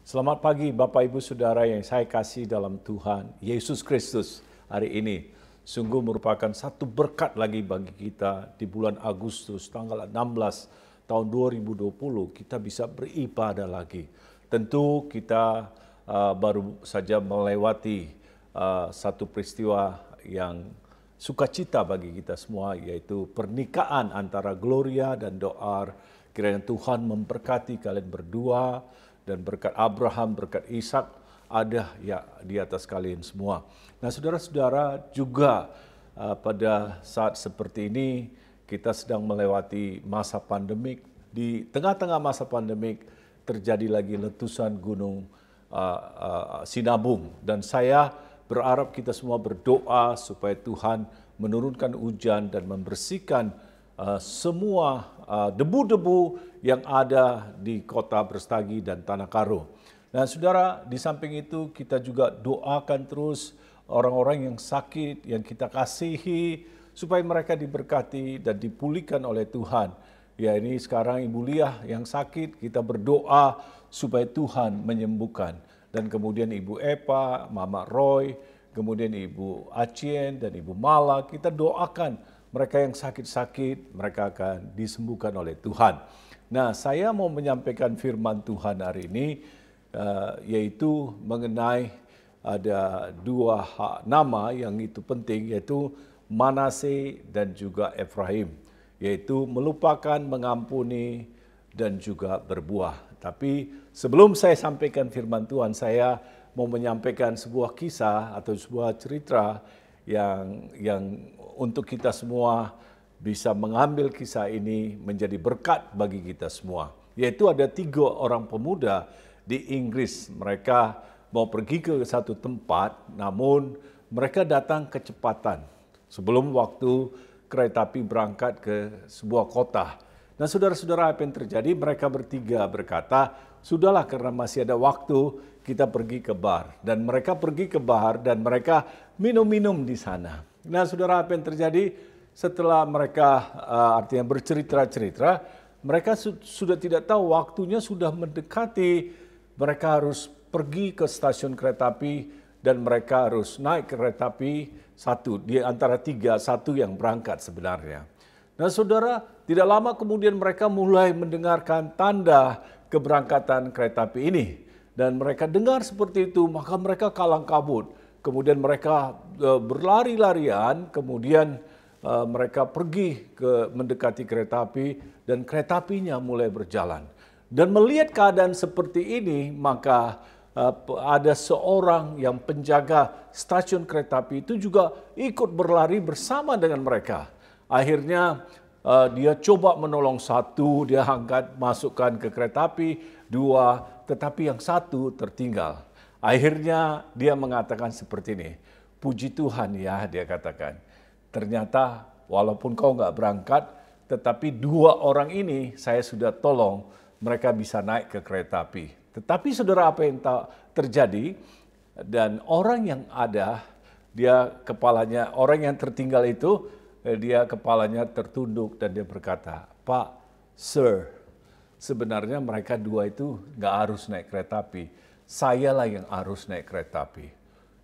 Selamat pagi Bapak Ibu Saudara yang saya kasih dalam Tuhan Yesus Kristus. Hari ini sungguh merupakan satu berkat lagi bagi kita di bulan Agustus tanggal 16 tahun 2020 kita bisa beribadah lagi. Tentu kita baru saja melewati satu peristiwa yang sukacita bagi kita semua, yaitu pernikahan antara Gloria dan Doar. Kiranya Tuhan memberkati kalian berdua, dan berkat Abraham, berkat Ishak ada ya di atas kalian semua. Nah, saudara-saudara, juga pada saat seperti ini kita sedang melewati masa pandemik. Di tengah-tengah masa pandemik terjadi lagi letusan gunung Sinabung, dan saya berharap kita semua berdoa supaya Tuhan menurunkan hujan dan membersihkan semua debu-debu yang ada di kota Brastagi dan Tanah Karo. Nah, saudara, di samping itu kita juga doakan terus orang-orang yang sakit, yang kita kasihi, supaya mereka diberkati dan dipulihkan oleh Tuhan. Ya, ini sekarang Ibu Liah yang sakit, kita berdoa supaya Tuhan menyembuhkan. Dan kemudian Ibu Epa, Mama Roy, kemudian Ibu Acien dan Ibu Mala, kita doakan mereka yang sakit-sakit, mereka akan disembuhkan oleh Tuhan. Nah, saya mau menyampaikan firman Tuhan hari ini, yaitu mengenai ada dua nama yang itu penting, yaitu Manase dan juga Efraim, yaitu melupakan, mengampuni, dan juga berbuah. Tapi sebelum saya sampaikan firman Tuhan, saya mau menyampaikan sebuah kisah atau sebuah cerita yang untuk kita semua bisa mengambil kisah ini menjadi berkat bagi kita semua. Yaitu ada 3 orang pemuda di Inggris. Mereka mau pergi ke satu tempat, namun mereka datang kecepatan sebelum waktu kereta api berangkat ke sebuah kota. Nah, saudara-saudara, apa yang terjadi? Mereka bertiga berkata, sudahlah karena masih ada waktu, kita pergi ke bar. Dan mereka pergi ke bar dan mereka minum-minum di sana. Nah, saudara, apa yang terjadi setelah mereka artinya bercerita-cerita, mereka sudah tidak tahu, waktunya sudah mendekati, mereka harus pergi ke stasiun kereta api dan mereka harus naik kereta api satu, di antara 3, satu yang berangkat sebenarnya. Nah, saudara, tidak lama kemudian mereka mulai mendengarkan tanda keberangkatan kereta api ini. Dan mereka dengar seperti itu, maka mereka kalang kabut. Kemudian mereka berlari-larian, kemudian mereka pergi ke mendekati kereta api dan kereta apinya mulai berjalan. Dan melihat keadaan seperti ini, maka ada seorang yang penjaga stasiun kereta api itu juga ikut berlari bersama dengan mereka. Akhirnya dia coba menolong satu, dia angkat masukkan ke kereta api, 2, tetapi yang satu tertinggal. Akhirnya dia mengatakan seperti ini, puji Tuhan ya, dia katakan. Ternyata walaupun kau nggak berangkat, tetapi 2 orang ini saya sudah tolong, mereka bisa naik ke kereta api. Tetapi saudara, apa yang terjadi? Dan orang yang ada, dia kepalanya, orang yang tertinggal itu, dia kepalanya tertunduk dan dia berkata, Pak, Sir, sebenarnya mereka 2 itu nggak harus naik kereta api. Sayalah yang harus naik kereta api.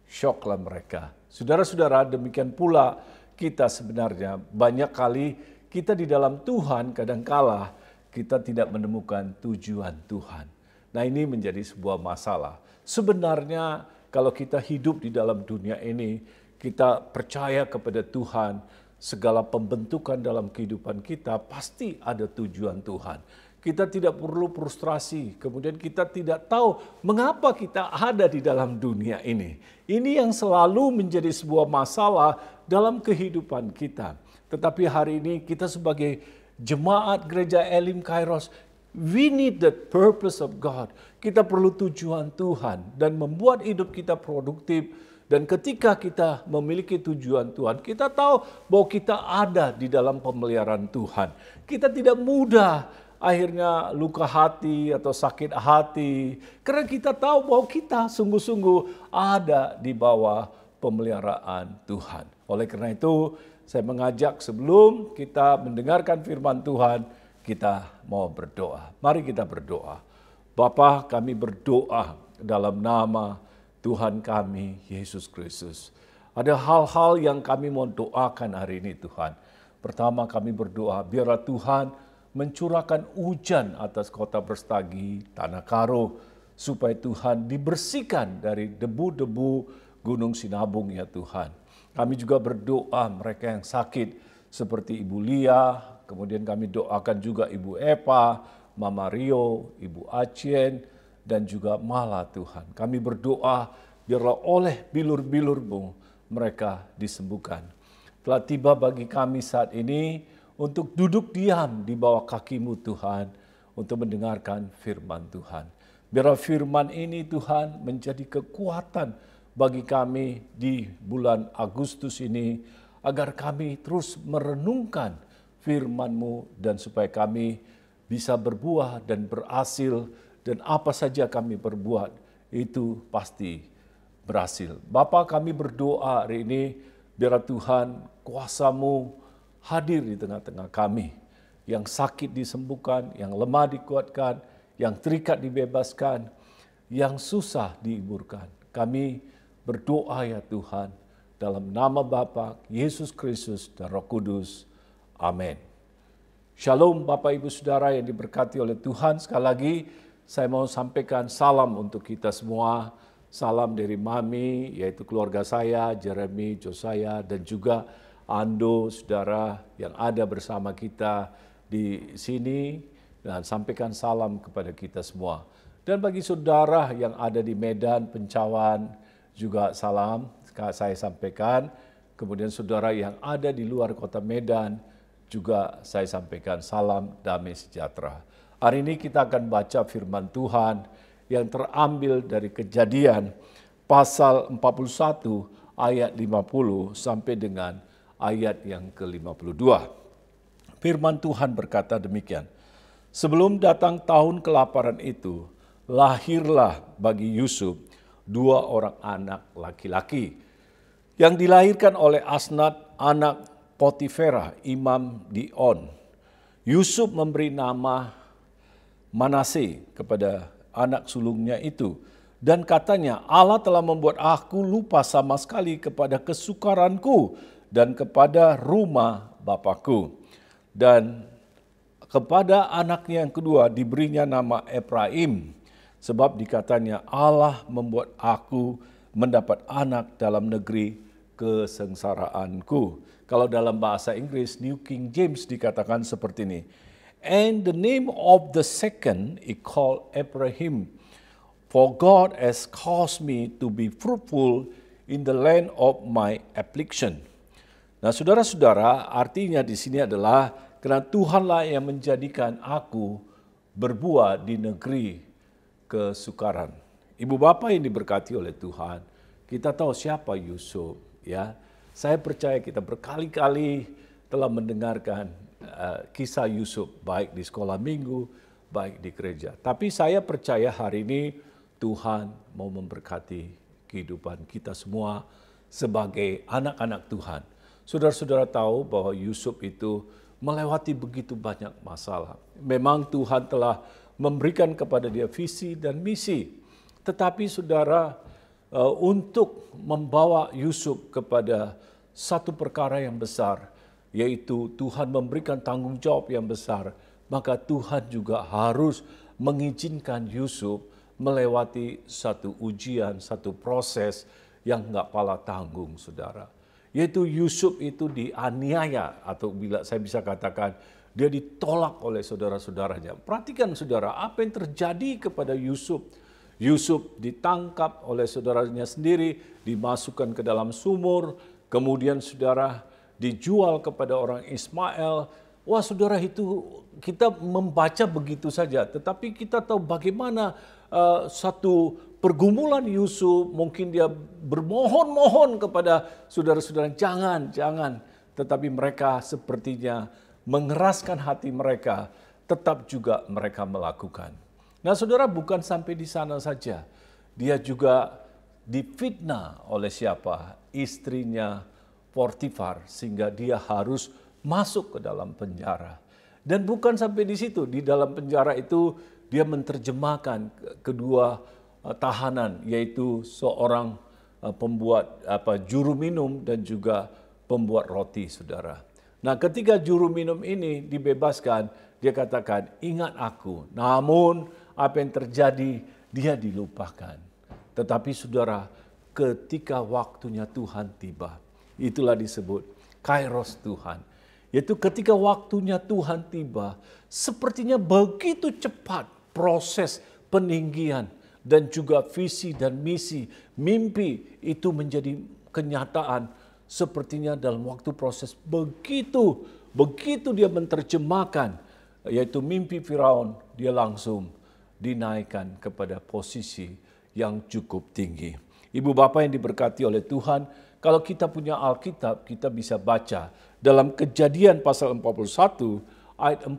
Syoklah mereka. Saudara-saudara, demikian pula kita sebenarnya banyak kali kita di dalam Tuhan kadangkala kita tidak menemukan tujuan Tuhan. Nah, ini menjadi sebuah masalah. Sebenarnya kalau kita hidup di dalam dunia ini, kita percaya kepada Tuhan, segala pembentukan dalam kehidupan kita pasti ada tujuan Tuhan. Kita tidak perlu frustrasi, kemudian kita tidak tahu mengapa kita ada di dalam dunia ini. Ini yang selalu menjadi sebuah masalah dalam kehidupan kita. Tetapi hari ini kita sebagai jemaat gereja Elim Kairos, we need the purpose of God. Kita perlu tujuan Tuhan dan membuat hidup kita produktif. Dan ketika kita memiliki tujuan Tuhan, kita tahu bahwa kita ada di dalam pemeliharaan Tuhan. Kita tidak mudah akhirnya luka hati atau sakit hati, karena kita tahu bahwa kita sungguh-sungguh ada di bawah pemeliharaan Tuhan. Oleh karena itu, saya mengajak sebelum kita mendengarkan firman Tuhan, kita mau berdoa. Mari kita berdoa. Bapa, kami berdoa dalam nama Tuhan kami, Yesus Kristus. Ada hal-hal yang kami mau doakan hari ini Tuhan. Pertama kami berdoa, biarlah Tuhan mencurahkan hujan atas kota Brastagi, Tanah Karo, supaya Tuhan dibersihkan dari debu-debu Gunung Sinabung ya Tuhan. Kami juga berdoa mereka yang sakit seperti Ibu Lia, kemudian kami doakan juga Ibu Epa, Mama Rio, Ibu Acien, dan juga Mala Tuhan. Kami berdoa biarlah oleh bilur-bilur-Mu mereka disembuhkan. Telah tiba bagi kami saat ini untuk duduk diam di bawah kaki-Mu Tuhan, untuk mendengarkan firman Tuhan. Biarlah firman ini Tuhan menjadi kekuatan bagi kami di bulan Agustus ini, agar kami terus merenungkan firman-Mu dan supaya kami bisa berbuah dan berhasil, dan apa saja kami perbuat itu pasti berhasil. Bapa, kami berdoa hari ini, biarlah Tuhan kuasa-Mu hadir di tengah-tengah kami. Yang sakit disembuhkan, yang lemah dikuatkan, yang terikat dibebaskan, yang susah dihiburkan. Kami berdoa ya Tuhan, dalam nama Bapa, Yesus Kristus, dan Roh Kudus. Amin. Shalom Bapak Ibu Saudara yang diberkati oleh Tuhan. Sekali lagi saya mau sampaikan salam untuk kita semua. Salam dari Mami, yaitu keluarga saya, Jeremy, Josiah, dan juga Ando, saudara yang ada bersama kita di sini. Dan sampaikan salam kepada kita semua. Dan bagi saudara yang ada di Medan, Pencawan, juga salam saya sampaikan. Kemudian saudara yang ada di luar kota Medan, juga saya sampaikan salam damai sejahtera. Hari ini kita akan baca firman Tuhan yang terambil dari Kejadian pasal 41 ayat 50 sampai dengan ayat yang ke-52. Firman Tuhan berkata demikian. Sebelum datang tahun kelaparan itu, lahirlah bagi Yusuf 2 orang anak laki-laki yang dilahirkan oleh Asnat, anak Potifera, imam di On. Yusuf memberi nama Manase kepada anak sulungnya itu. Dan katanya, Allah telah membuat aku lupa sama sekali kepada kesukaranku dan kepada rumah Bapakku. Dan kepada anaknya yang kedua diberinya nama Efraim. Sebab dikatanya, Allah membuat aku mendapat anak dalam negeri kesengsaraanku. Kalau dalam bahasa Inggris, New King James dikatakan seperti ini. And the name of the second is called Abraham. For God has caused me to be fruitful in the land of my affliction. Nah, saudara-saudara, artinya di sini adalah karena Tuhanlah yang menjadikan aku berbuah di negeri kesukaran. Ibu bapak yang diberkati oleh Tuhan, kita tahu siapa Yusuf, ya. Saya percaya kita berkali-kali telah mendengarkan kisah Yusuf, baik di sekolah minggu, baik di gereja. Tapi saya percaya hari ini Tuhan mau memberkati kehidupan kita semua sebagai anak-anak Tuhan. Saudara-saudara tahu bahwa Yusuf itu melewati begitu banyak masalah. Memang Tuhan telah memberikan kepada dia visi dan misi. Tetapi saudara, untuk membawa Yusuf kepada satu perkara yang besar, yaitu Tuhan memberikan tanggung jawab yang besar, maka Tuhan juga harus mengizinkan Yusuf melewati satu ujian, satu proses yang enggak pala tanggung, saudara. Yaitu Yusuf itu dianiaya, atau bila saya bisa katakan, dia ditolak oleh saudara-saudaranya. Perhatikan saudara, apa yang terjadi kepada Yusuf. Yusuf ditangkap oleh saudaranya sendiri, dimasukkan ke dalam sumur, kemudian saudara dijual kepada orang Ismail. Wah saudara, itu kita membaca begitu saja, tetapi kita tahu bagaimana satu pergumulan Yusuf, mungkin dia bermohon-mohon kepada saudara-saudara, jangan. Tetapi mereka sepertinya mengeraskan hati mereka, tetap juga mereka melakukan. Nah saudara, bukan sampai di sana saja. Dia juga difitnah oleh siapa? Istrinya Potifar, sehingga dia harus masuk ke dalam penjara. Dan bukan sampai di situ, di dalam penjara itu dia menerjemahkan kedua tahanan, yaitu seorang pembuat juru minum dan juga pembuat roti, saudara. Nah, ketika juru minum ini dibebaskan, dia katakan, ingat aku. Namun apa yang terjadi, dia dilupakan. Tetapi saudara, ketika waktunya Tuhan tiba, itulah disebut kairos Tuhan. Yaitu ketika waktunya Tuhan tiba, sepertinya begitu cepat proses peninggian dan juga visi dan misi, mimpi itu menjadi kenyataan. Sepertinya dalam waktu proses begitu dia menerjemahkan, yaitu mimpi Firaun, dia langsung dinaikkan kepada posisi yang cukup tinggi. Ibu bapak yang diberkati oleh Tuhan, kalau kita punya Alkitab, kita bisa baca dalam Kejadian pasal 41 ayat 40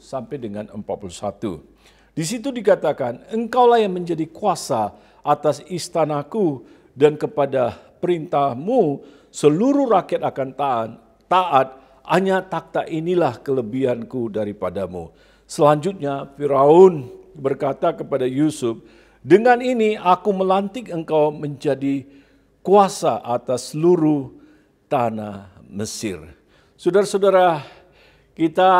sampai dengan 41. Di situ dikatakan, engkaulah yang menjadi kuasa atas istanaku dan kepada perintahmu seluruh rakyat akan taat, hanya takhta inilah kelebihanku daripadamu. Selanjutnya Firaun berkata kepada Yusuf, dengan ini aku melantik engkau menjadi kuasa atas seluruh tanah Mesir. Saudara-saudara, kita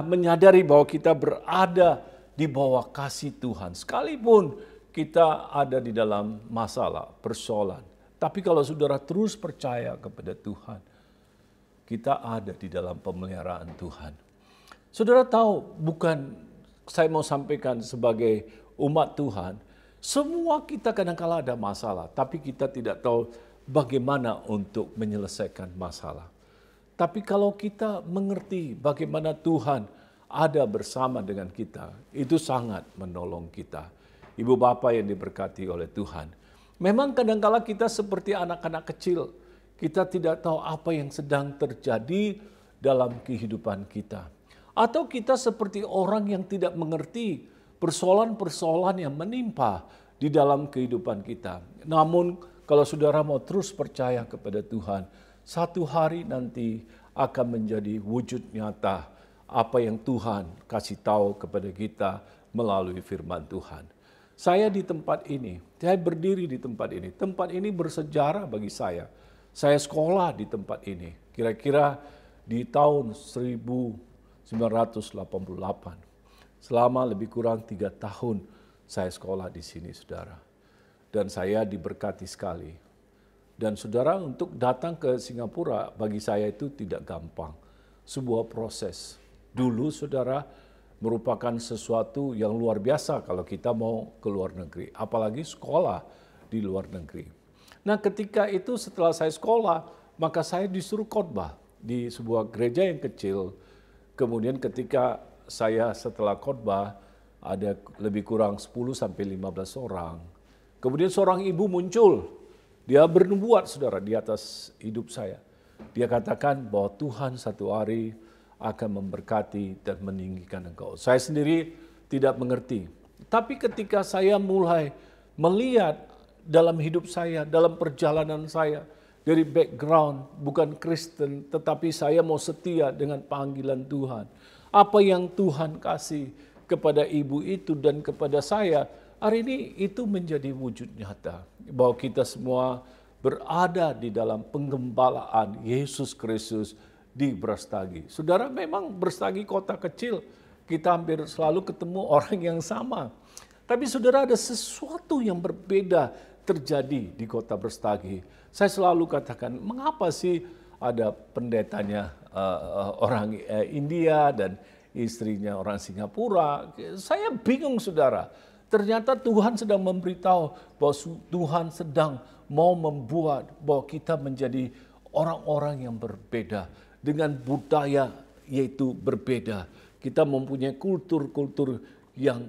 menyadari bahwa kita berada di bawah kasih Tuhan. Sekalipun kita ada di dalam masalah, persoalan. Tapi kalau saudara terus percaya kepada Tuhan, kita ada di dalam pemeliharaan Tuhan. Saudara tahu, bukan saya mau sampaikan sebagai umat Tuhan, semua kita kadang-kala ada masalah, tapi kita tidak tahu bagaimana untuk menyelesaikan masalah. Tapi kalau kita mengerti bagaimana Tuhan ada bersama dengan kita, itu sangat menolong kita. Ibu bapa yang diberkati oleh Tuhan. Memang kadang-kala kita seperti anak-anak kecil. Kita tidak tahu apa yang sedang terjadi dalam kehidupan kita. Atau kita seperti orang yang tidak mengerti persoalan-persoalan yang menimpa di dalam kehidupan kita. Namun kalau saudara mau terus percaya kepada Tuhan, satu hari nanti akan menjadi wujud nyata apa yang Tuhan kasih tahu kepada kita melalui firman Tuhan. Saya di tempat ini, saya berdiri di tempat ini. Tempat ini bersejarah bagi saya. Saya sekolah di tempat ini. Kira-kira di tahun 1988. Selama lebih kurang 3 tahun saya sekolah di sini, saudara. Dan saya diberkati sekali. Dan saudara, untuk datang ke Singapura bagi saya itu tidak gampang. Sebuah proses. Dulu saudara, merupakan sesuatu yang luar biasa kalau kita mau ke luar negeri, apalagi sekolah di luar negeri. Nah, ketika itu setelah saya sekolah, maka saya disuruh khotbah di sebuah gereja yang kecil. Kemudian ketika saya setelah khotbah, ada lebih kurang 10 sampai 15 orang. Kemudian seorang ibu muncul, dia bernubuat saudara di atas hidup saya. Dia katakan bahwa Tuhan satu hari akan memberkati dan meninggikan engkau. Saya sendiri tidak mengerti. Tapi ketika saya mulai melihat dalam hidup saya, dalam perjalanan saya, dari background bukan Kristen, tetapi saya mau setia dengan panggilan Tuhan. Apa yang Tuhan kasih kepada ibu itu dan kepada saya, hari ini itu menjadi wujud nyata. Bahwa kita semua berada di dalam penggembalaan Yesus Kristus di Brastagi. Saudara, memang Brastagi kota kecil, kita hampir selalu ketemu orang yang sama. Tapi saudara, ada sesuatu yang berbeda terjadi di kota Brastagi. Saya selalu katakan, mengapa sih ada pendetanya orang India dan istrinya orang Singapura? Saya bingung saudara. Ternyata Tuhan sedang memberitahu bahwa Tuhan sedang mau membuat bahwa kita menjadi orang-orang yang berbeda. Dengan budaya yaitu berbeda. Kita mempunyai kultur-kultur yang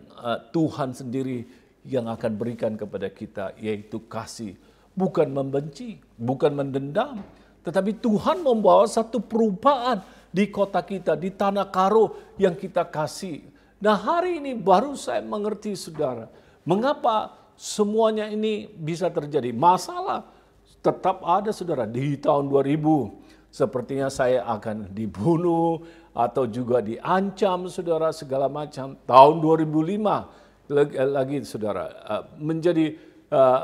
Tuhan sendiri yang akan berikan kepada kita, yaitu kasih. Bukan membenci, bukan mendendam. Tetapi Tuhan membawa satu perubahan di kota kita, di tanah Karo yang kita kasih. Nah, hari ini baru saya mengerti saudara, mengapa semuanya ini bisa terjadi. Masalah tetap ada saudara. Di tahun 2000 sepertinya saya akan dibunuh, atau juga diancam saudara segala macam. Tahun 2005 lagi saudara menjadi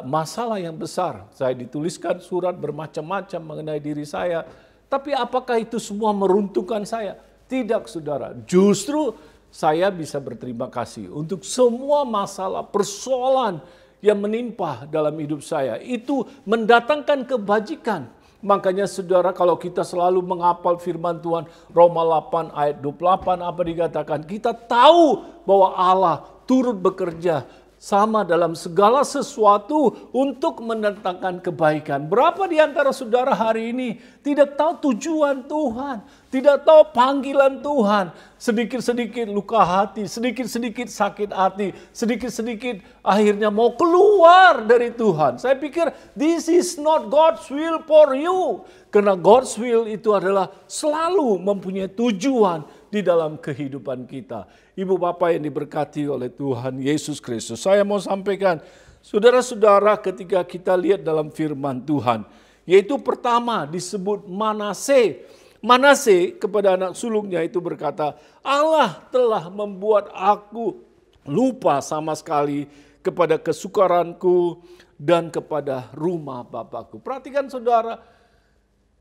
masalah yang besar. Saya dituliskan surat bermacam-macam mengenai diri saya. Tapi apakah itu semua meruntuhkan saya? Tidak saudara. Justru saya bisa berterima kasih untuk semua masalah, persoalan yang menimpa dalam hidup saya. Itu mendatangkan kebajikan. Makanya saudara, kalau kita selalu menghafal firman Tuhan, Roma 8 ayat 28 apa dikatakan? Kita tahu bahwa Allah turut bekerja sama dalam segala sesuatu untuk mendatangkan kebaikan. Berapa di antara saudara hari ini tidak tahu tujuan Tuhan, tidak tahu panggilan Tuhan. Sedikit-sedikit luka hati, sedikit-sedikit sakit hati, sedikit-sedikit akhirnya mau keluar dari Tuhan. Saya pikir this is not God's will for you. Karena God's will itu adalah selalu mempunyai tujuan di dalam kehidupan kita. Ibu Bapak yang diberkati oleh Tuhan Yesus Kristus. Saya mau sampaikan, saudara-saudara, ketika kita lihat dalam firman Tuhan, yaitu pertama disebut Manase. Manase kepada anak sulungnya itu berkata, Allah telah membuat aku lupa sama sekali kepada kesukaranku dan kepada rumah Bapakku. Perhatikan saudara,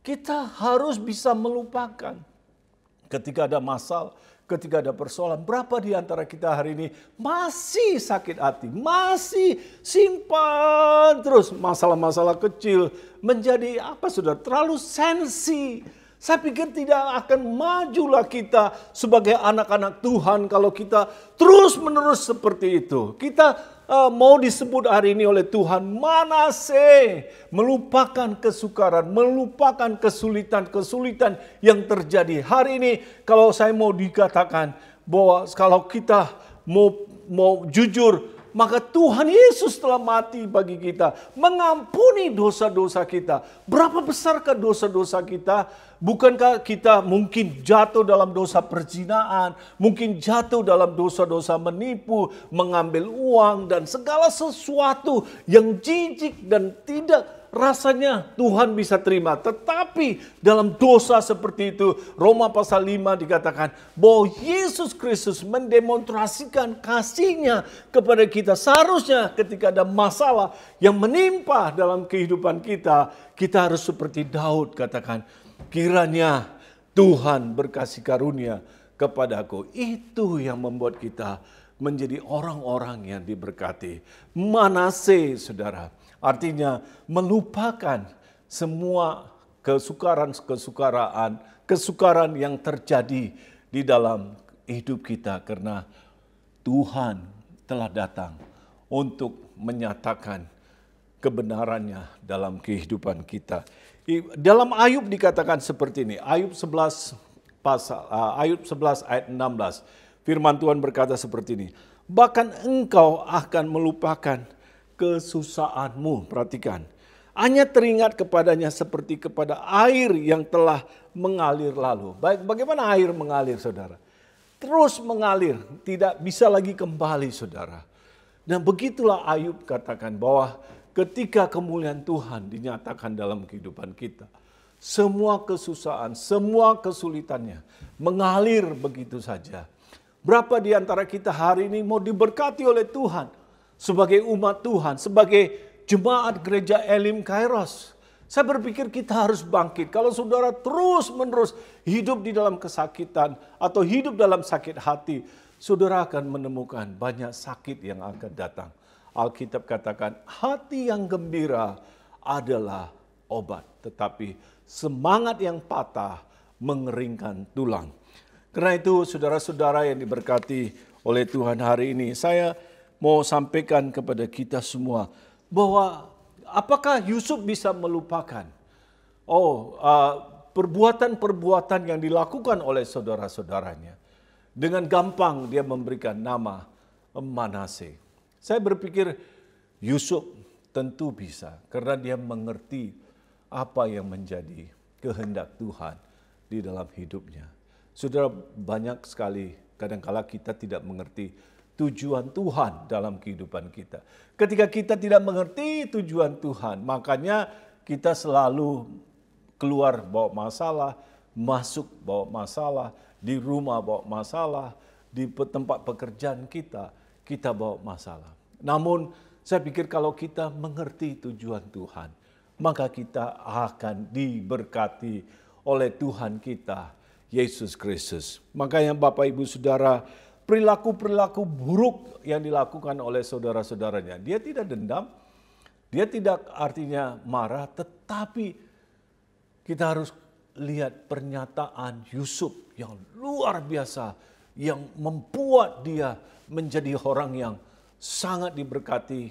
kita harus bisa melupakan ketika ada masalah, ketika ada persoalan. Berapa di antara kita hari ini masih sakit hati, masih simpan terus masalah-masalah kecil menjadi apa saudara? Terlalu sensi. Saya pikir tidak akan majulah kita sebagai anak-anak Tuhan kalau kita terus-menerus seperti itu. Kita mau disebut hari ini oleh Tuhan Manase, melupakan kesukaran, melupakan kesulitan-kesulitan yang terjadi. Hari ini kalau saya mau dikatakan bahwa kalau kita mau jujur, maka Tuhan Yesus telah mati bagi kita, mengampuni dosa-dosa kita. Berapa besarkah dosa-dosa kita? Bukankah kita mungkin jatuh dalam dosa perzinahan, mungkin jatuh dalam dosa-dosa menipu, mengambil uang, dan segala sesuatu yang jijik dan tidak rasanya Tuhan bisa terima. Tetapi dalam dosa seperti itu, Roma pasal 5 dikatakan bahwa Yesus Kristus mendemonstrasikan kasih-Nya kepada kita. Seharusnya ketika ada masalah yang menimpa dalam kehidupan kita, kita harus seperti Daud katakan, kiranya Tuhan berkasih karunia kepadaku. Itu yang membuat kita menjadi orang-orang yang diberkati. Manase, saudara, artinya melupakan semua kesukaran yang terjadi di dalam hidup kita. Karena Tuhan telah datang untuk menyatakan kebenarannya dalam kehidupan kita. Dalam Ayub dikatakan seperti ini. Ayub 11 ayat 16. Firman Tuhan berkata seperti ini. Bahkan engkau akan melupakan kesusahanmu. Perhatikan. Hanya teringat kepadanya seperti kepada air yang telah mengalir lalu. Baik, bagaimana air mengalir, saudara? Terus mengalir, tidak bisa lagi kembali, saudara. Dan begitulah Ayub katakan bahwa ketika kemuliaan Tuhan dinyatakan dalam kehidupan kita, semua kesusahan, semua kesulitannya mengalir begitu saja. Berapa di antara kita hari ini mau diberkati oleh Tuhan sebagai umat Tuhan, sebagai jemaat gereja Elim Kairos? Saya berpikir kita harus bangkit. Kalau saudara terus-menerus hidup di dalam kesakitan atau hidup dalam sakit hati, saudara akan menemukan banyak sakit yang akan datang. Alkitab katakan hati yang gembira adalah obat, tetapi semangat yang patah mengeringkan tulang. Karena itu saudara-saudara yang diberkati oleh Tuhan hari ini, saya mau sampaikan kepada kita semua bahwa apakah Yusuf bisa melupakan perbuatan-perbuatan yang dilakukan oleh saudara-saudaranya. Dengan gampang dia memberikan nama Manase. Saya berpikir Yusuf tentu bisa karena dia mengerti apa yang menjadi kehendak Tuhan di dalam hidupnya. Saudara, banyak sekali kadang-kala kita tidak mengerti tujuan Tuhan dalam kehidupan kita. Ketika kita tidak mengerti tujuan Tuhan, makanya kita selalu keluar bawa masalah, masuk bawa masalah, di rumah bawa masalah, di tempat pekerjaan kita bawa masalah. Namun saya pikir kalau kita mengerti tujuan Tuhan, maka kita akan diberkati oleh Tuhan kita, Yesus Kristus. Makanya Bapak Ibu Saudara, perilaku-perilaku buruk yang dilakukan oleh saudara-saudaranya, dia tidak dendam, dia tidak artinya marah, tetapi kita harus lihat pernyataan Yusuf yang luar biasa, yang membuat dia menjadi orang yang sangat diberkati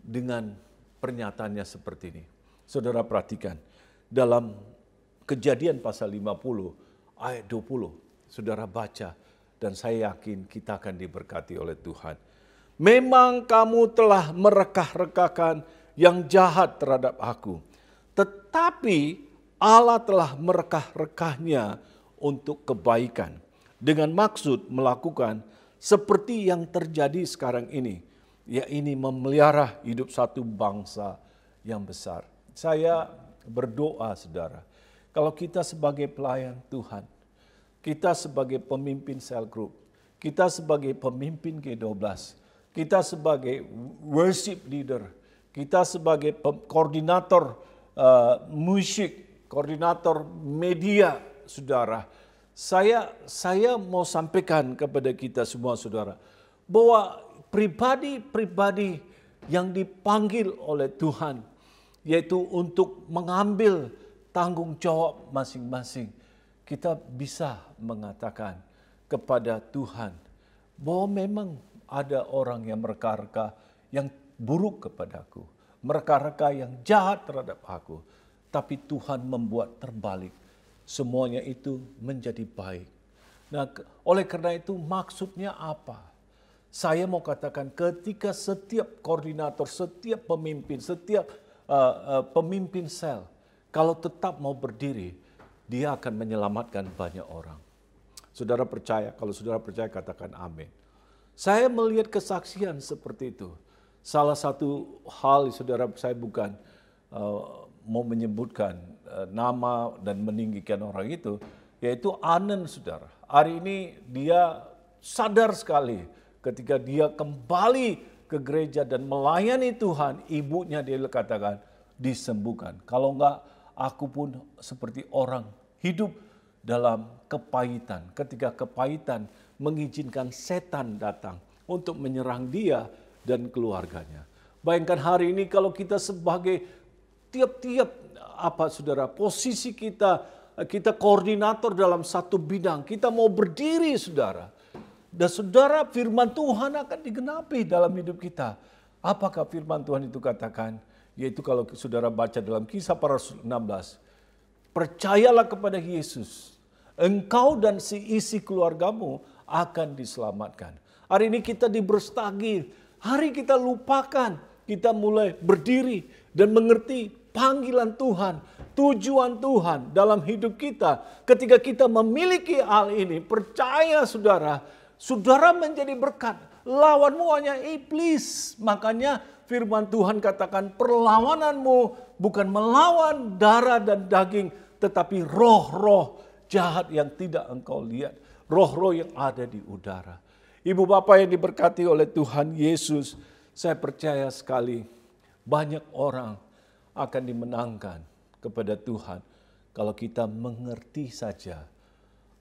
dengan pernyataannya seperti ini. Saudara perhatikan, dalam Kejadian pasal 50 ayat 20, saudara baca, dan saya yakin kita akan diberkati oleh Tuhan. Memang kamu telah merekah-rekahkan yang jahat terhadap aku, tetapi Allah telah merekah-rekahnya untuk kebaikan, dengan maksud melakukan seperti yang terjadi sekarang ini, yaitu memelihara hidup satu bangsa yang besar. Saya berdoa, saudara, kalau kita sebagai pelayan Tuhan, kita sebagai pemimpin cell group, kita sebagai pemimpin G12, kita sebagai worship leader, kita sebagai koordinator musik, koordinator media, saudara, saya mau sampaikan kepada kita semua, saudara, bahwa pribadi-pribadi yang dipanggil oleh Tuhan, yaitu untuk mengambil tanggung jawab masing-masing, kita bisa mengatakan kepada Tuhan bahwa memang ada orang yang mereka-reka yang buruk kepadaku, mereka-reka yang jahat terhadap aku, tapi Tuhan membuat terbalik, semuanya itu menjadi baik. Nah, oleh karena itu maksudnya apa? Saya mau katakan ketika setiap koordinator, setiap pemimpin, setiap pemimpin sel, kalau tetap mau berdiri, dia akan menyelamatkan banyak orang. Saudara percaya? Kalau saudara percaya, katakan amin. Saya melihat kesaksian seperti itu. Salah satu hal, saudara, saya bukan mau menyebutkan nama dan meninggikan orang itu, yaitu Anen, saudara. Hari ini dia sadar sekali ketika dia kembali ke gereja dan melayani Tuhan, ibunya dia katakan disembuhkan. Kalau enggak, aku pun seperti orang hidup dalam kepahitan. Ketika kepahitan mengizinkan setan datang untuk menyerang dia dan keluarganya. Bayangkan hari ini kalau kita sebagai tiap-tiap saudara, posisi kita koordinator dalam satu bidang, kita mau berdiri, saudara. Dan saudara, firman Tuhan akan digenapi dalam hidup kita. Apakah firman Tuhan itu katakan? Yaitu kalau saudara baca dalam Kisah Para Rasul 16, percayalah kepada Yesus, engkau dan seisi keluargamu akan diselamatkan. Hari ini kita diberstagi, hari kita lupakan, kita mulai berdiri dan mengerti panggilan Tuhan, tujuan Tuhan dalam hidup kita. Ketika kita memiliki hal ini, percaya saudara, saudara menjadi berkat. Lawanmu hanya iblis. Makanya firman Tuhan katakan perlawananmu bukan melawan darah dan daging, tetapi roh-roh jahat yang tidak engkau lihat. Roh-roh yang ada di udara. Ibu bapak yang diberkati oleh Tuhan Yesus, saya percaya sekali banyak orang akan dimenangkan kepada Tuhan kalau kita mengerti saja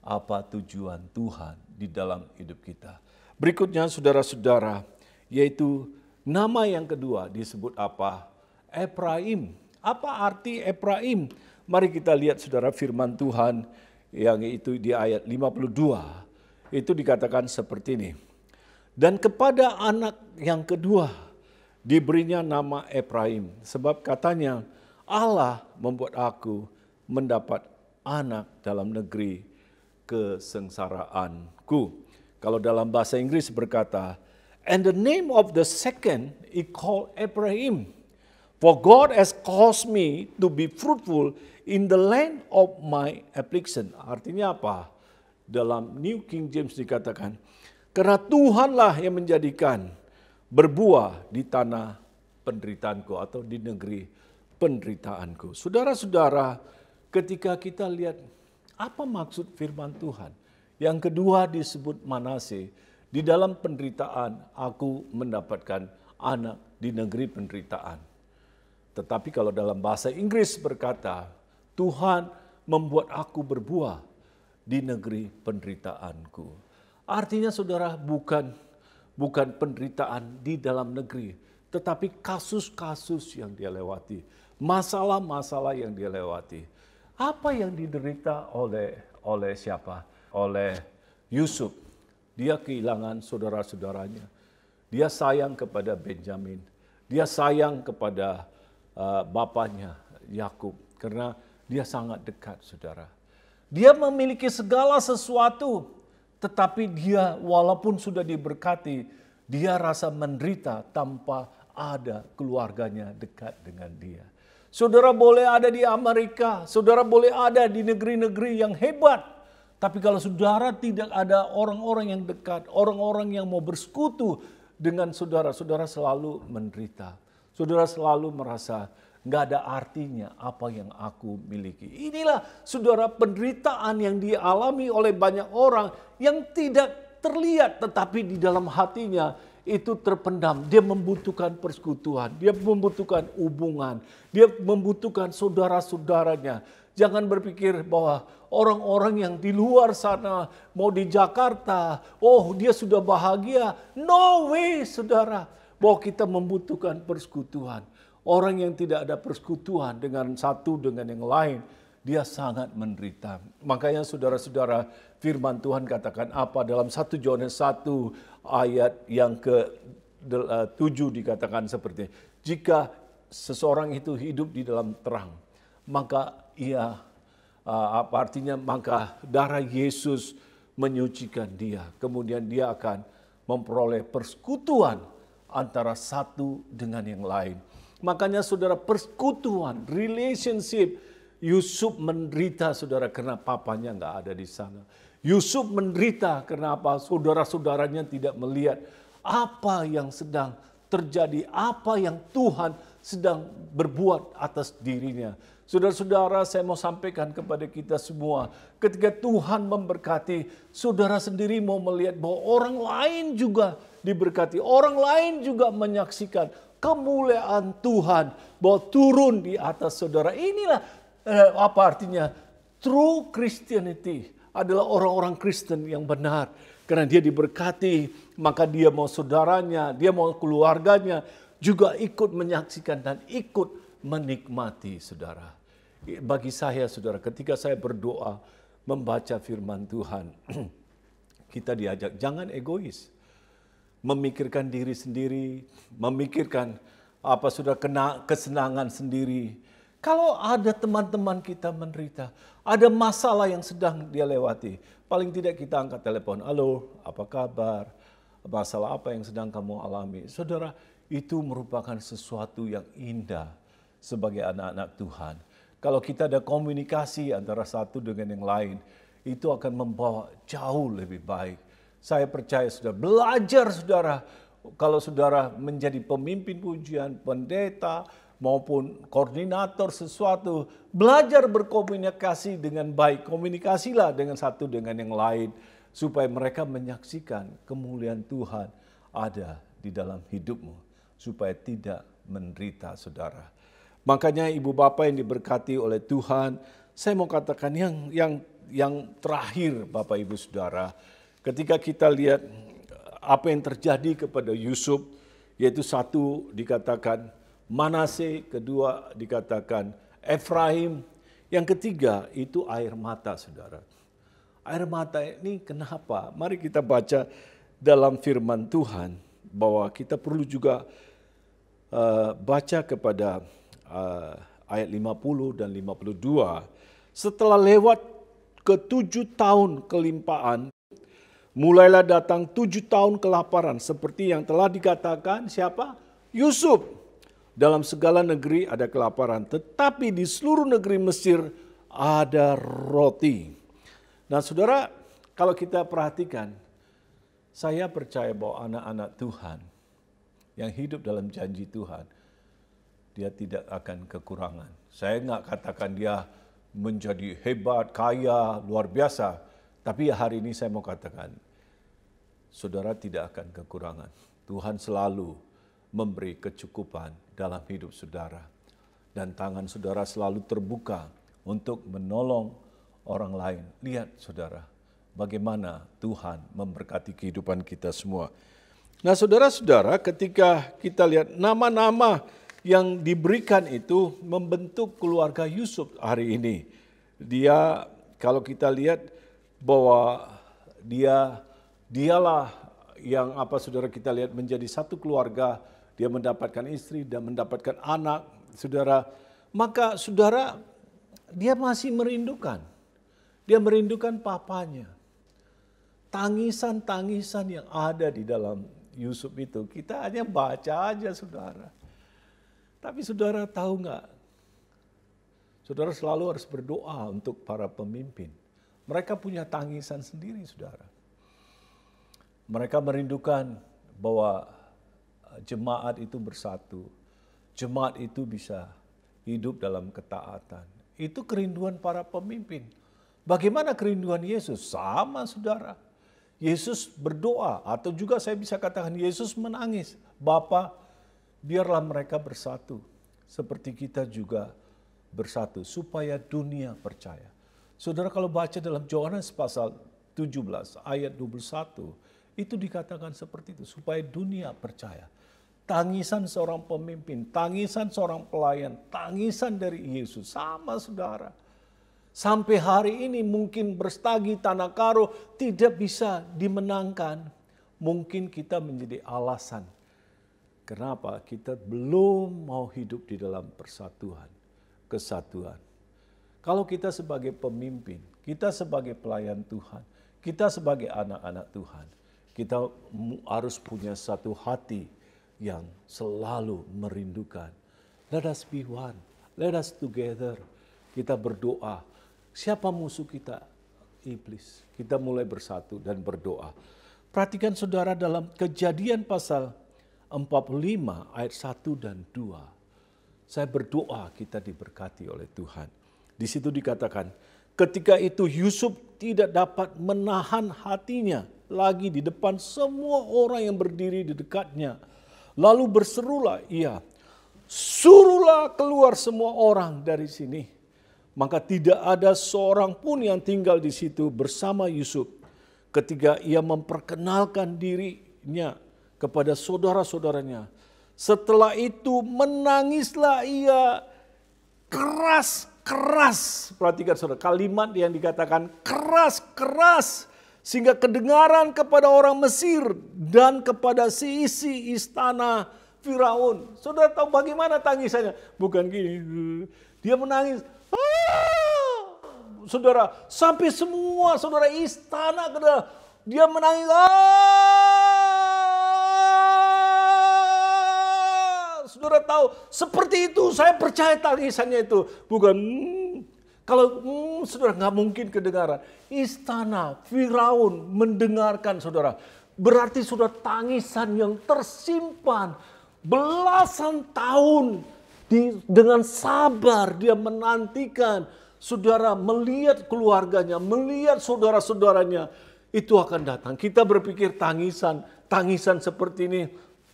apa tujuan Tuhan di dalam hidup kita. Berikutnya saudara-saudara, yaitu nama yang kedua disebut apa? Efraim. Apa arti Efraim? Mari kita lihat saudara firman Tuhan yang itu di ayat 52. Itu dikatakan seperti ini. Dan kepada anak yang kedua diberinya nama Efraim. Sebab katanya Allah membuat aku mendapat anak dalam negeri kesengsaraanku. Kalau dalam bahasa Inggris berkata, and the name of the second is called Ephraim. For God has caused me to be fruitful in the land of my affliction. Artinya apa? Dalam New King James dikatakan, karena Tuhanlah yang menjadikan berbuah di tanah penderitaanku atau di negeri penderitaanku. Saudara-saudara, ketika kita lihat Apa maksud firman Tuhan? Yang kedua disebut Manase. Di dalam penderitaan aku mendapatkan anak di negeri penderitaan. Tetapi kalau dalam bahasa Inggris berkata, Tuhan membuat aku berbuah di negeri penderitaanku. Artinya saudara, bukan penderitaan di dalam negeri, tetapi kasus-kasus yang dia lewati, masalah-masalah yang dia lewati. Apa yang diderita oleh siapa? Oleh Yusuf. Dia kehilangan saudara-saudaranya. Dia sayang kepada Benjamin. Dia sayang kepada bapaknya Yakub karena dia sangat dekat, saudara. Dia memiliki segala sesuatu, tetapi dia walaupun sudah diberkati, dia rasa menderita tanpa ada keluarganya dekat dengan dia. Saudara boleh ada di Amerika, saudara boleh ada di negeri-negeri yang hebat. Tapi kalau saudara tidak ada orang-orang yang dekat, orang-orang yang mau bersekutu dengan saudara, saudara selalu menderita. Saudara selalu merasa nggak ada artinya apa yang aku miliki. Inilah saudara penderitaan yang dialami oleh banyak orang yang tidak terlihat, tetapi di dalam hatinya itu terpendam. Dia membutuhkan persekutuan, dia membutuhkan hubungan, dia membutuhkan saudara-saudaranya. Jangan berpikir bahwa orang-orang yang di luar sana, mau di Jakarta, oh dia sudah bahagia. No way, saudara, bahwa kita membutuhkan persekutuan. Orang yang tidak ada persekutuan dengan satu dengan yang lain, dia sangat menderita. Makanya saudara-saudara, firman Tuhan katakan apa dalam 1 Yohanes 1 ayat yang ke-7 dikatakan seperti ini. Jika seseorang itu hidup di dalam terang, maka maka darah Yesus menyucikan dia. Kemudian dia akan memperoleh persekutuan antara satu dengan yang lain. Makanya saudara, persekutuan, relationship. Yusuf menderita saudara karena papanya nggak ada di sana. Yusuf menderita karena apa? Saudara-saudaranya tidak melihat apa yang sedang terjadi, apa yang Tuhan sedang berbuat atas dirinya. Saudara-saudara, saya mau sampaikan kepada kita semua, ketika Tuhan memberkati, saudara sendiri mau melihat bahwa orang lain juga diberkati, orang lain juga menyaksikan kemuliaan Tuhan bahwa turun di atas saudara. Inilah apa artinya? True Christianity adalah orang-orang Kristen yang benar. Karena dia diberkati, maka dia mau saudaranya, dia mau keluarganya juga ikut menyaksikan dan ikut menikmati, saudara. Bagi saya, saudara, ketika saya berdoa membaca firman Tuhan, kita diajak jangan egois. Memikirkan diri sendiri, memikirkan kesenangan sendiri. Kalau ada teman-teman kita menderita, ada masalah yang sedang dia lewati, paling tidak kita angkat telepon, halo, apa kabar? Masalah apa yang sedang kamu alami? Saudara, itu merupakan sesuatu yang indah sebagai anak-anak Tuhan. Kalau kita ada komunikasi antara satu dengan yang lain, itu akan membawa jauh lebih baik. Saya percaya saudara, belajar saudara, kalau saudara menjadi pemimpin pujian, pendeta, maupun koordinator sesuatu, belajar berkomunikasi dengan baik. Komunikasilah dengan satu dengan yang lain, supaya mereka menyaksikan kemuliaan Tuhan ada di dalam hidupmu, supaya tidak menderita, saudara. Makanya ibu bapak yang diberkati oleh Tuhan, saya mau katakan yang terakhir Bapak Ibu Saudara, ketika kita lihat apa yang terjadi kepada Yusuf, yaitu satu dikatakan Manase, kedua dikatakan Efraim, yang ketiga itu air mata, saudara. Air mata ini kenapa? Mari kita baca dalam firman Tuhan bahwa kita perlu juga baca kepada ayat 50 dan 52. Setelah lewat ke-7 tahun kelimpahan, mulailah datang 7 tahun kelaparan seperti yang telah dikatakan siapa? Yusuf. Dalam segala negeri ada kelaparan, tetapi di seluruh negeri Mesir ada roti. Nah saudara, kalau kita perhatikan, saya percaya bahwa anak-anak Tuhan yang hidup dalam janji Tuhan, dia tidak akan kekurangan. Saya nggak katakan dia menjadi hebat, kaya, luar biasa. Tapi hari ini saya mau katakan, saudara tidak akan kekurangan. Tuhan selalu memberi kecukupan dalam hidup saudara. Dan tangan saudara selalu terbuka untuk menolong orang lain. Lihat saudara, bagaimana Tuhan memberkati kehidupan kita semua. Nah saudara-saudara, ketika kita lihat nama-nama yang diberikan itu membentuk keluarga Yusuf hari ini. Dia, kalau kita lihat bahwa dialah yang saudara kita lihat menjadi satu keluarga, dia mendapatkan istri dan mendapatkan anak, saudara. Maka saudara, dia masih merindukan. Dia merindukan papanya. Tangisan-tangisan yang ada di dalam Yusuf itu, kita hanya baca aja saudara. Tapi saudara tahu nggak? Saudara selalu harus berdoa untuk para pemimpin. Mereka punya tangisan sendiri saudara. Mereka merindukan bahwa jemaat itu bersatu. Jemaat itu bisa hidup dalam ketaatan. Itu kerinduan para pemimpin. Bagaimana kerinduan Yesus? Sama saudara. Yesus berdoa, atau juga saya bisa katakan Yesus menangis. Bapa, biarlah mereka bersatu. Seperti kita juga bersatu. Supaya dunia percaya. Saudara kalau baca dalam Yohanes pasal 17 ayat 21. Itu dikatakan seperti itu. Supaya dunia percaya. Tangisan seorang pemimpin, tangisan seorang pelayan, tangisan dari Yesus. Sama saudara. Sampai hari ini mungkin Berstagi, Tanah Karo tidak bisa dimenangkan. Mungkin kita menjadi alasan. Kenapa kita belum mau hidup di dalam persatuan, kesatuan. Kalau kita sebagai pemimpin, kita sebagai pelayan Tuhan, kita sebagai anak-anak Tuhan, kita harus punya satu hati yang selalu merindukan. Let us be one, let us together. Kita berdoa. Siapa musuh kita? Iblis. Kita mulai bersatu dan berdoa. Perhatikan saudara dalam Kejadian pasal 45 ayat 1 dan 2. Saya berdoa kita diberkati oleh Tuhan. Di situ dikatakan, ketika itu Yusuf tidak dapat menahan hatinya lagi di depan semua orang yang berdiri di dekatnya. Lalu berserulah ia, suruhlah keluar semua orang dari sini. Maka tidak ada seorang pun yang tinggal di situ bersama Yusuf. Ketika ia memperkenalkan dirinya kepada saudara-saudaranya. Setelah itu menangislah ia keras-keras. Perhatikan saudara, kalimat yang dikatakan keras-keras. Sehingga kedengaran kepada orang Mesir dan kepada seisi istana Firaun. Saudara tahu bagaimana tangisannya? Bukan gini, dia menangis. Saudara, sampai semua saudara istana dia menangis. Saudara tahu, seperti itu saya percaya tangisannya itu. Bukan kalau saudara nggak mungkin kedengaran. Istana Firaun mendengarkan saudara. Berarti sudah tangisan yang tersimpan belasan tahun. Dengan sabar dia menantikan saudara melihat keluarganya, melihat saudara-saudaranya. Itu akan datang. Kita berpikir tangisan seperti ini,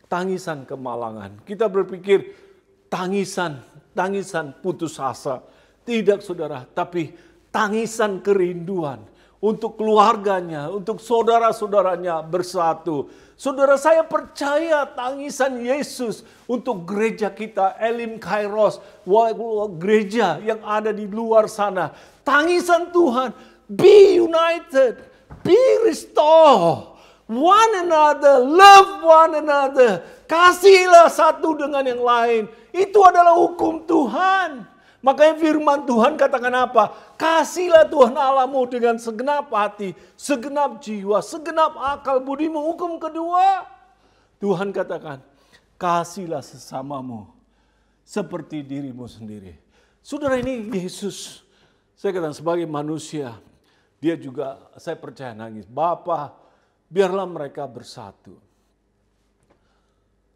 tangisan kemalangan. Kita berpikir tangisan putus asa. Tidak saudara, tapi tangisan kerinduan untuk keluarganya, untuk saudara-saudaranya bersatu. Saudara, saya percaya tangisan Yesus untuk gereja kita, Elim Kairos, gereja yang ada di luar sana. Tangisan Tuhan, be united, be restored, one another, love one another. Kasihlah satu dengan yang lain. Itu adalah hukum Tuhan. Makanya firman Tuhan katakan apa? Kasihlah Tuhan Allahmu dengan segenap hati, segenap jiwa, segenap akal budimu. Hukum kedua, Tuhan katakan, kasihlah sesamamu seperti dirimu sendiri. Saudara, ini Yesus, saya katakan sebagai manusia, dia juga saya percaya nangis. Bapa, biarlah mereka bersatu.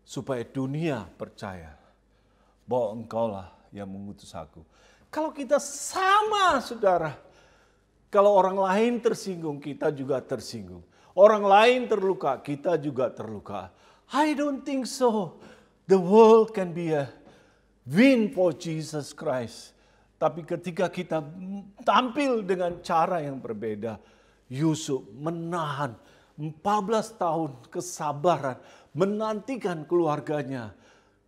Supaya dunia percaya bahwa Engkaulah yang mengutus aku. Kalau kita sama, saudara. Kalau orang lain tersinggung, kita juga tersinggung. Orang lain terluka, kita juga terluka. I don't think so. The world can be a win for Jesus Christ. Tapi ketika kita tampil dengan cara yang berbeda, Yusuf menahan 14 tahun kesabaran, menantikan keluarganya.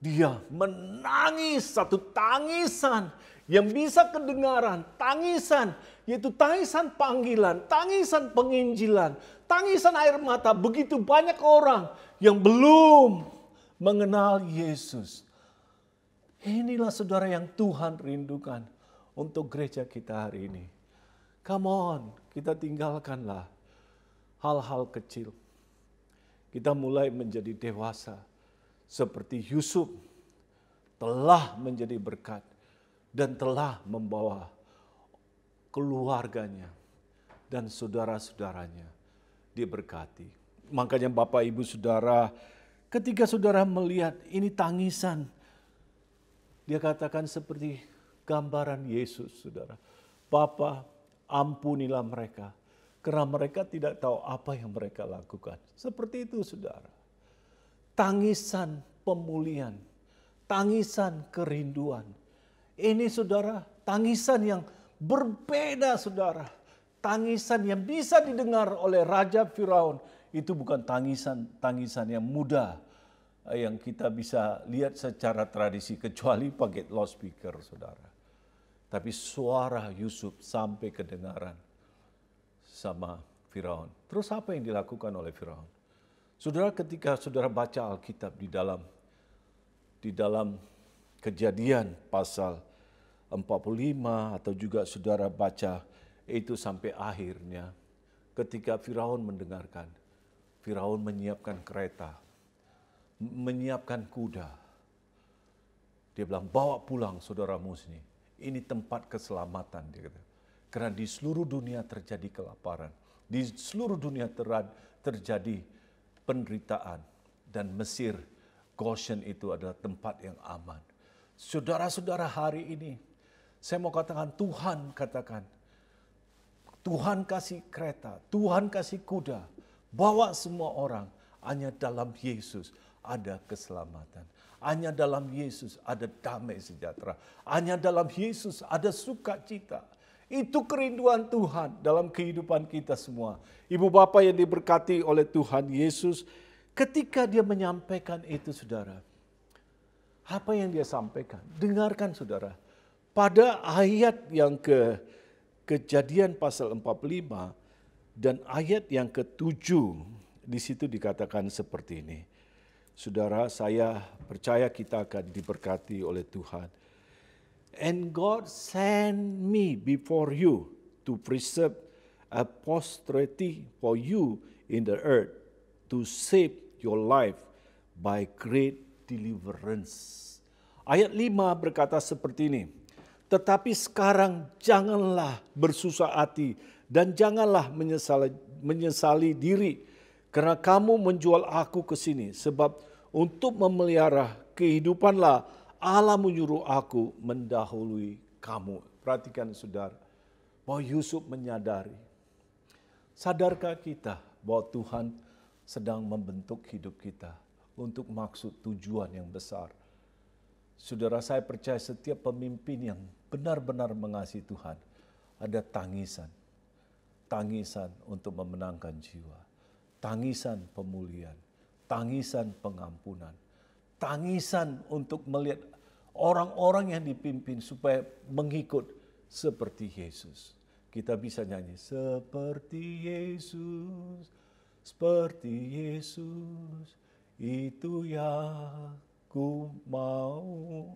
Dia menangis satu tangisan yang bisa kedengaran, tangisan, yaitu tangisan panggilan, tangisan penginjilan, tangisan air mata. Begitu banyak orang yang belum mengenal Yesus. Inilah saudara yang Tuhan rindukan untuk gereja kita hari ini. Come on, kita tinggalkanlah hal-hal kecil. Kita mulai menjadi dewasa. Seperti Yusuf telah menjadi berkat dan telah membawa keluarganya dan saudara-saudaranya diberkati. Makanya Bapak Ibu Saudara, ketika saudara melihat ini tangisan, dia katakan seperti gambaran Yesus, saudara. Bapa, ampunilah mereka, karena mereka tidak tahu apa yang mereka lakukan. Seperti itu, saudara. Tangisan pemulihan, tangisan kerinduan. Ini saudara, tangisan yang berbeda saudara. Tangisan yang bisa didengar oleh Raja Firaun. Itu bukan tangisan yang mudah yang kita bisa lihat secara tradisi kecuali pakai loudspeaker saudara. Tapi suara Yusuf sampai kedengaran sama Firaun. Terus apa yang dilakukan oleh Firaun? Saudara, ketika saudara baca Alkitab di dalam Kejadian pasal 45 atau juga saudara baca itu sampai akhirnya, ketika Firaun mendengarkan, Firaun menyiapkan kereta, menyiapkan kuda. Dia bilang, bawa pulang saudaramu sini. Ini tempat keselamatan, dia kata. Karena di seluruh dunia terjadi kelaparan. Di seluruh dunia terjadi penderitaan, dan Mesir, Goshen itu adalah tempat yang aman. Saudara-saudara, hari ini saya mau katakan, Tuhan kasih kereta, Tuhan kasih kuda, bawa semua orang. Hanya dalam Yesus ada keselamatan. Hanya dalam Yesus ada damai sejahtera. Hanya dalam Yesus ada sukacita. Itu kerinduan Tuhan dalam kehidupan kita semua. Ibu bapak yang diberkati oleh Tuhan Yesus, ketika dia menyampaikan itu saudara, apa yang dia sampaikan? Dengarkan saudara, pada ayat yang Kejadian pasal 45 dan ayat yang ke-7, di situ dikatakan seperti ini. Saudara, saya percaya kita akan diberkati oleh Tuhan. And God sent me before you to preserve a posterity for you in the earth, to save your life by great deliverance. Ayat 5 berkata seperti ini. Tetapi sekarang janganlah bersusah hati dan janganlah menyesali diri, karena kamu menjual aku ke sini, sebab untuk memelihara kehidupanlah Allah menyuruh aku mendahului kamu. Perhatikan saudara, bahwa Yusuf menyadari. Sadarkah kita bahwa Tuhan sedang membentuk hidup kita untuk maksud tujuan yang besar? Saudara, saya percaya setiap pemimpin yang benar-benar mengasihi Tuhan, ada tangisan. Tangisan untuk memenangkan jiwa. Tangisan pemulihan. Tangisan pengampunan. Tangisan untuk melihat orang-orang yang dipimpin supaya mengikut seperti Yesus. Kita bisa nyanyi, seperti Yesus, itu yang ku mau.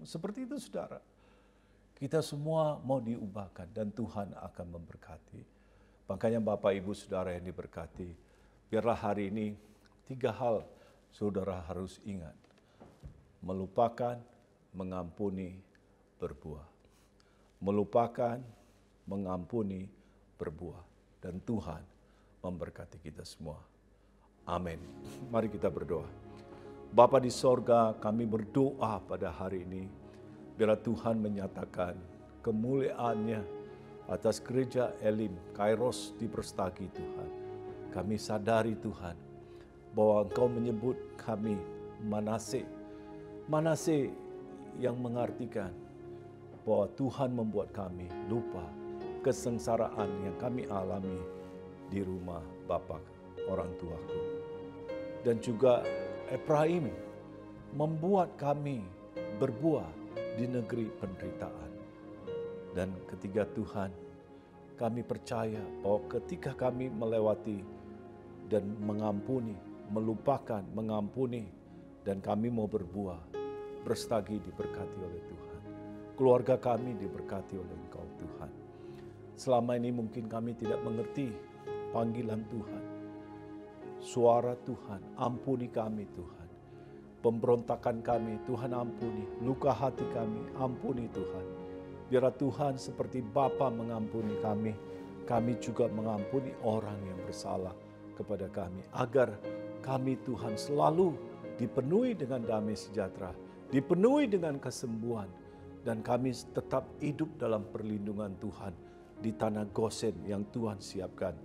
Seperti itu saudara. Kita semua mau diubahkan dan Tuhan akan memberkati. Makanya Bapak Ibu Saudara yang diberkati, biarlah hari ini 3 hal saudara harus ingat. Melupakan, mengampuni, berbuah. Melupakan, mengampuni, berbuah. Dan Tuhan memberkati kita semua. Amin. Mari kita berdoa. Bapa di sorga, kami berdoa pada hari ini. Biarlah Tuhan menyatakan kemuliaan-Nya atas gereja Elim, Kairos di Brastagi Tuhan. Kami sadari Tuhan, bahwa Engkau menyebut kami Manase. Manase yang mengartikan bahwa Tuhan membuat kami lupa kesengsaraan yang kami alami di rumah Bapa orang tuaku. Dan juga Efraim membuat kami berbuah di negeri penderitaan. Dan ketiga Tuhan, kami percaya bahwa ketika kami melewati dan mengampuni, melupakan, mengampuni, dan kami mau berbuah, Brastagi diberkati oleh Tuhan. Keluarga kami diberkati oleh Engkau Tuhan. Selama ini mungkin kami tidak mengerti panggilan Tuhan. Suara Tuhan, ampuni kami Tuhan. Pemberontakan kami, Tuhan ampuni. Luka hati kami, ampuni Tuhan. Biarlah Tuhan seperti Bapa mengampuni kami, kami juga mengampuni orang yang bersalah kepada kami. Agar kami Tuhan selalu dipenuhi dengan damai sejahtera, dipenuhi dengan kesembuhan, dan kami tetap hidup dalam perlindungan Tuhan di tanah Gosen yang Tuhan siapkan.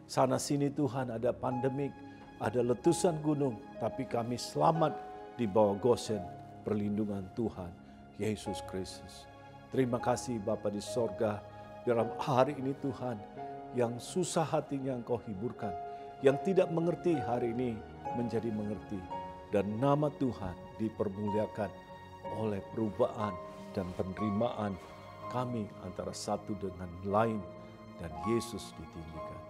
Sana sini Tuhan ada pandemik, ada letusan gunung, tapi kami selamat di bawah Gosen perlindungan Tuhan Yesus Kristus. Terima kasih Bapa di sorga, dalam hari ini Tuhan, yang susah hatinya Engkau hiburkan, yang tidak mengerti hari ini menjadi mengerti, dan nama Tuhan dipermuliakan oleh perubahan dan penerimaan kami antara satu dengan lain, dan Yesus ditinggikan.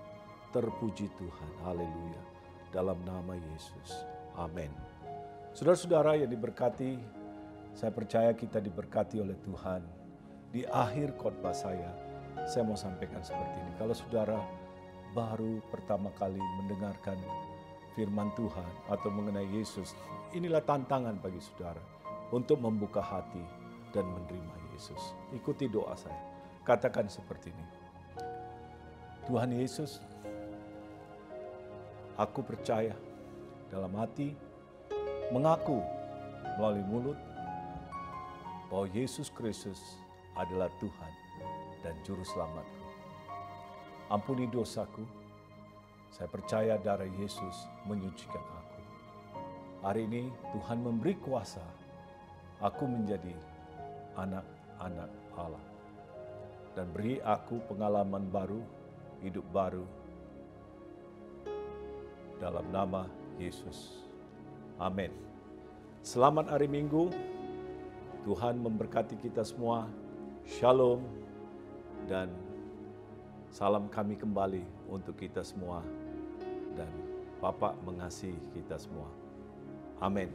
Terpuji Tuhan, haleluya, dalam nama Yesus, amin. Saudara-saudara yang diberkati, saya percaya kita diberkati oleh Tuhan. Di akhir khotbah saya mau sampaikan seperti ini. Kalau saudara baru pertama kali mendengarkan firman Tuhan atau mengenai Yesus, inilah tantangan bagi saudara untuk membuka hati dan menerima Yesus. Ikuti doa saya. Katakan seperti ini. Tuhan Yesus, aku percaya dalam hati, mengaku melalui mulut bahwa Yesus Kristus adalah Tuhan dan Juru Selamatku. Ampuni dosaku. Saya percaya darah Yesus menyucikan aku. Hari ini Tuhan memberi kuasa aku menjadi anak-anak Allah. Dan beri aku pengalaman baru, hidup baru. Dalam nama Yesus. Amin. Selamat hari Minggu. Tuhan memberkati kita semua. Shalom. Dan salam kami kembali untuk kita semua. Dan Bapa mengasihi kita semua. Amin.